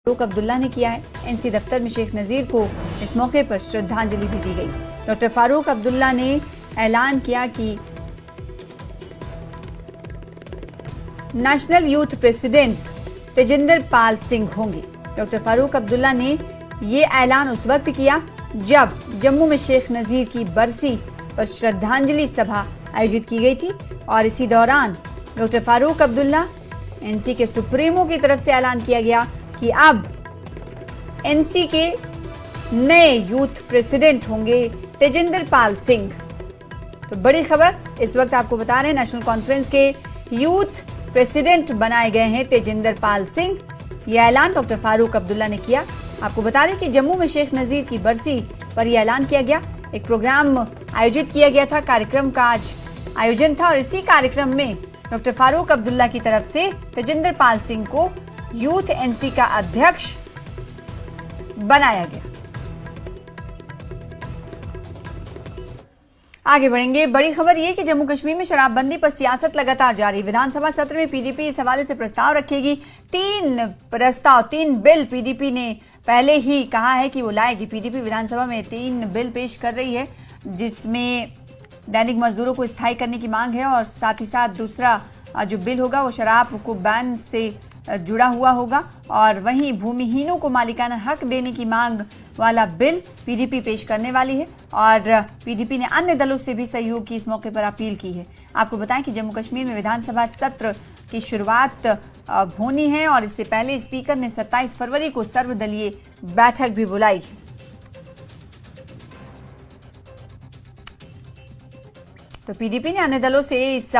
फारूक अब्दुल्ला ने किया है। एनसी दफ्तर में शेख नजीर को इस मौके पर श्रद्धांजलि भी दी गई। डॉक्टर फारूक अब्दुल्ला ने ऐलान किया कि national youth president Tejinder Pal Singh होंगे। डॉक्टर फारूक अब्दुल्ला ने ये ऐलान उस वक्त किया जब जम्मू में शेख नजीर की बरसी पर श्रद्धांजलि सभा आयोजित की गई थी और इसी दौरान डॉक्टर फारूक अब्दुल्ला एनसी के सुप्रीमो की तरफ से ऐलान किया गया कि अब एनसी के नए यूथ प्रेसिडेंट होंगे तेजिंदर पाल सिंह। तो बड़ी खबर इस वक्त आपको बता रहे हैं, नेशनल कॉन्फ्रेंस के यूथ प्रेसिडेंट बनाए गए हैं तेजिंदर पाल सिंह। यह ऐलान डॉक्टर फारूक अब्दुल्ला ने किया। आपको बता दें कि जम्मू में शेख नजीर की बरसी पर यह ऐलान किया गया। एक प्रोग्राम आयोजित किया गया था, कार्यक्रम का आज आयोजन था और इसी कार्यक्रम में डॉक्टर फारूक अब्दुल्ला की तरफ से तेजिंदर पाल सिंह को यूथ एनसी का अध्यक्ष बनाया गया। आगे बढ़ेंगे। बड़ी खबर यह कि जम्मू कश्मीर में शराबबंदी पर सियासत लगातार जारी। विधानसभा सत्र में पीडीपी इस हवाले से प्रस्ताव रखेगी। 3 बिल पीडीपी ने पहले ही कहा है कि वो लाएगी। पीडीपी विधानसभा में 3 बिल पेश कर रही है, जिसमें दैनिक मजदूरों को स्थायी करने की मांग है और साथ ही साथ दूसरा जो बिल होगा वो शराब को बैन से जुड़ा हुआ होगा और वहीं भूमिहीनों को मालिकाना हक देने की मांग वाला बिल पीडीपी पेश करने वाली है और पीडीपी ने अन्य दलों से भी सहयोग की इस मौके पर अपील की है। आपको बताएं कि जम्मू कश्मीर में विधानसभा सत्र की शुरुआत होनी है और इससे पहले स्पीकर ने 27 फरवरी को सर्वदलीय बैठक भी बुलाई है। तो पीडीपी ने अन्य दलों से इस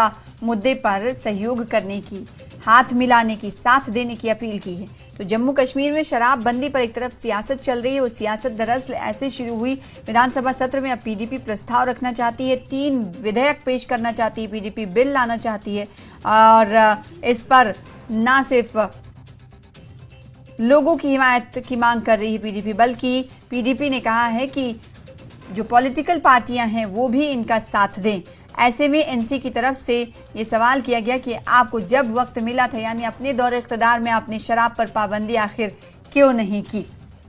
मुद्दे पर सहयोग करने की, हाथ मिलाने की, साथ देने की अपील की है। तो जम्मू कश्मीर में शराबबंदी पर एक तरफ सियासत चल रही है, वो सियासत दरअसल ऐसे शुरू हुई। विधानसभा सत्र में अब पीडीपी प्रस्ताव रखना चाहती है, 3 विधेयक पेश करना चाहती है, पीडीपी बिल लाना चाहती है और इस पर ना सिर्फ लोगों की हिमायत की मांग कर रही है पीडीपी, बल्कि पीडीपी ने कहा है कि जो पॉलिटिकल पार्टियां हैं वो भी इनका साथ दें। ऐसे में एनसी की तरफ से ये सवाल किया गया कि आपको जब वक्त मिला था, यानी अपने दौरे इख्तिदार में आपने शराब पर पाबंदी आखिर क्यों नहीं की।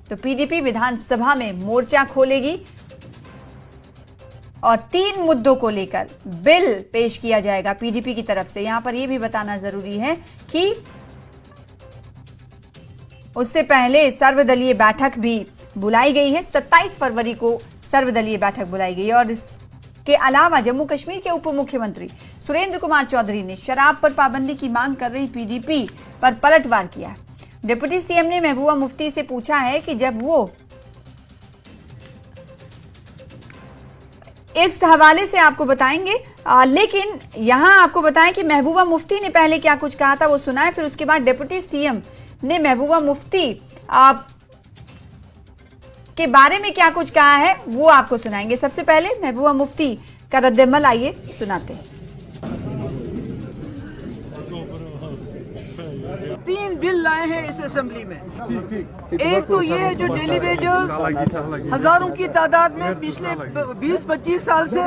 तो पीडीपी विधानसभा में मोर्चा खोलेगी और 3 मुद्दों को लेकर बिल पेश किया जाएगा पीडीपी की तरफ से। यहां पर यह भी बताना जरूरी है कि उससे पहले सर्वदलीय बैठक भी बुलाई गई है। 27 फरवरी को सर्वदलीय बैठक बुलाई गई और के अलावा जम्मू कश्मीर के उप मुख्यमंत्री सुरेंद्र कुमार चौधरी ने शराब पर पाबंदी की मांग कर रही पीडीपी पर पलटवार किया है। डिप्टी सीएम ने महबूबा मुफ्ती से पूछा है कि जब वो इस हवाले से आपको बताएंगे, लेकिन यहां आपको बताएं कि महबूबा मुफ्ती ने पहले क्या कुछ कहा था वो सुनाए, फिर उसके बाद डिप्टी सीएम ने महबूबा मुफ्ती के बारे में क्या कुछ कहा है वो आपको सुनाएंगे। सबसे पहले महबूबा मुफ्ती का रद्द-ए-अमल आइए सुनाते हैं। 3 बिल लाए हैं इस असेंबली में। एक तो ये है जो डेली वेजर्स हजारों की तादाद में पिछले 20-25 साल से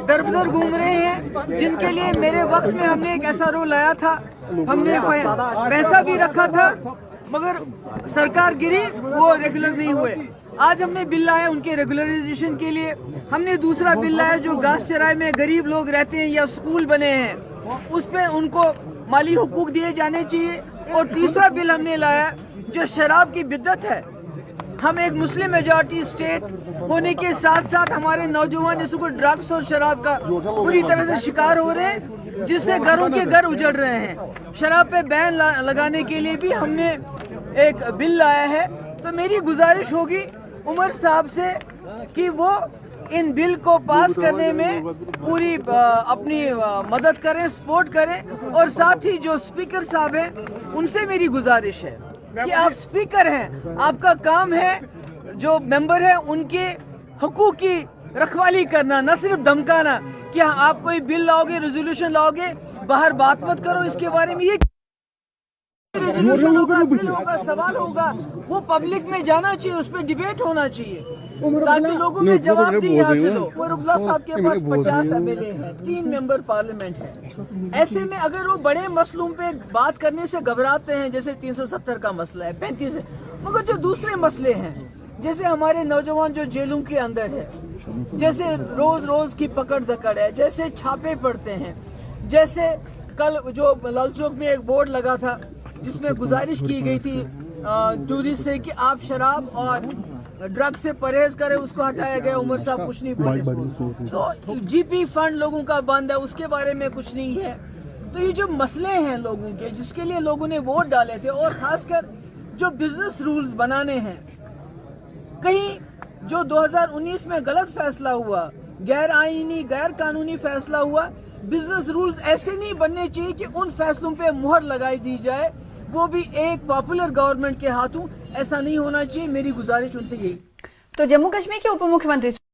दर बदर घूम रहे हैं, जिनके लिए मेरे वक्त में हमने एक ऐसा रूल लाया था, हमने पैसा भी रखा था मगर सरकार गिरी, वो रेगुलर नहीं हुए। आज हमने बिल लाया उनके रेगुलराइजेशन के लिए। हमने दूसरा बिल लाया जो घास चराई में गरीब लोग रहते हैं या स्कूल बने हैं, उस पे उनको माली हुकूक दिए जाने चाहिए। और तीसरा बिल हमने लाया जो शराब की बिद्दत है। हम एक मुस्लिम मेजॉरिटी स्टेट होने के साथ साथ हमारे नौजवान इस वक्त ड्रग्स और शराब का पूरी तरह से शिकार हो रहे हैं, जिससे घरों के घर उजड़ रहे हैं। शराब पे बैन लगाने के लिए भी हमने एक बिल लाया है। तो मेरी गुजारिश होगी उमर साहब से कि वो इन बिल को पास करने में पूरी अपनी मदद करें, सपोर्ट करें। और साथ ही जो स्पीकर साहब हैं उनसे मेरी गुजारिश है कि आप स्पीकर हैं, आपका काम है जो मेंबर है उनके हकूक की रखवाली करना, न सिर्फ धमकाना कि आप कोई बिल लाओगे, रेजोल्यूशन लाओगे, बाहर बात मत करो इसके बारे में। ये रेजोल्यूशन होगा, बिल होगा, सवाल होगा, वो पब्लिक में जाना चाहिए, उस पर डिबेट होना चाहिए ताकि लोगों में जवाबदेही हासिल हो। फरूखुल्लाह साहब के पास 50 MLA हैं, 3 मेंबर पार्लियामेंट है। ऐसे में अगर वो बड़े मसलों पे बात करने से घबराते हैं, जैसे 370 का मसला है, 35 है, मगर जो दूसरे मसले हैं, जैसे हमारे नौजवान जो जेलों के अंदर है, जैसे रोज रोज की पकड़ दकड़ है, जैसे छापे पड़ते हैं, जैसे कल जो लाल चौक में एक बोर्ड लगा था जिसमें गुजारिश की गई थी टूरिस्ट से कि आप शराब और ड्रग्स से परहेज करें, उसको हटाया गया। उमर साहब कुछ नहीं बोले। तो जीपी फंड लोगों का बंद है, उसके बारे में कुछ नहीं है। तो ये जो मसले हैं लोगों के, जिसके लिए लोगों ने वोट डाले थे, और खासकर जो बिजनेस रूल्स बनाने हैं, कहीं जो 2019 में गलत फैसला हुआ, गैर आईनी गैर कानूनी फैसला हुआ, बिजनेस रूल्स ऐसे नहीं बनने चाहिए कि उन फैसलों पे मुहर लगाई दी जाए, वो भी एक पॉपुलर गवर्नमेंट के हाथों। ऐसा नहीं होना चाहिए, मेरी गुजारिश उनसे यही। तो जम्मू कश्मीर के उप मुख्यमंत्री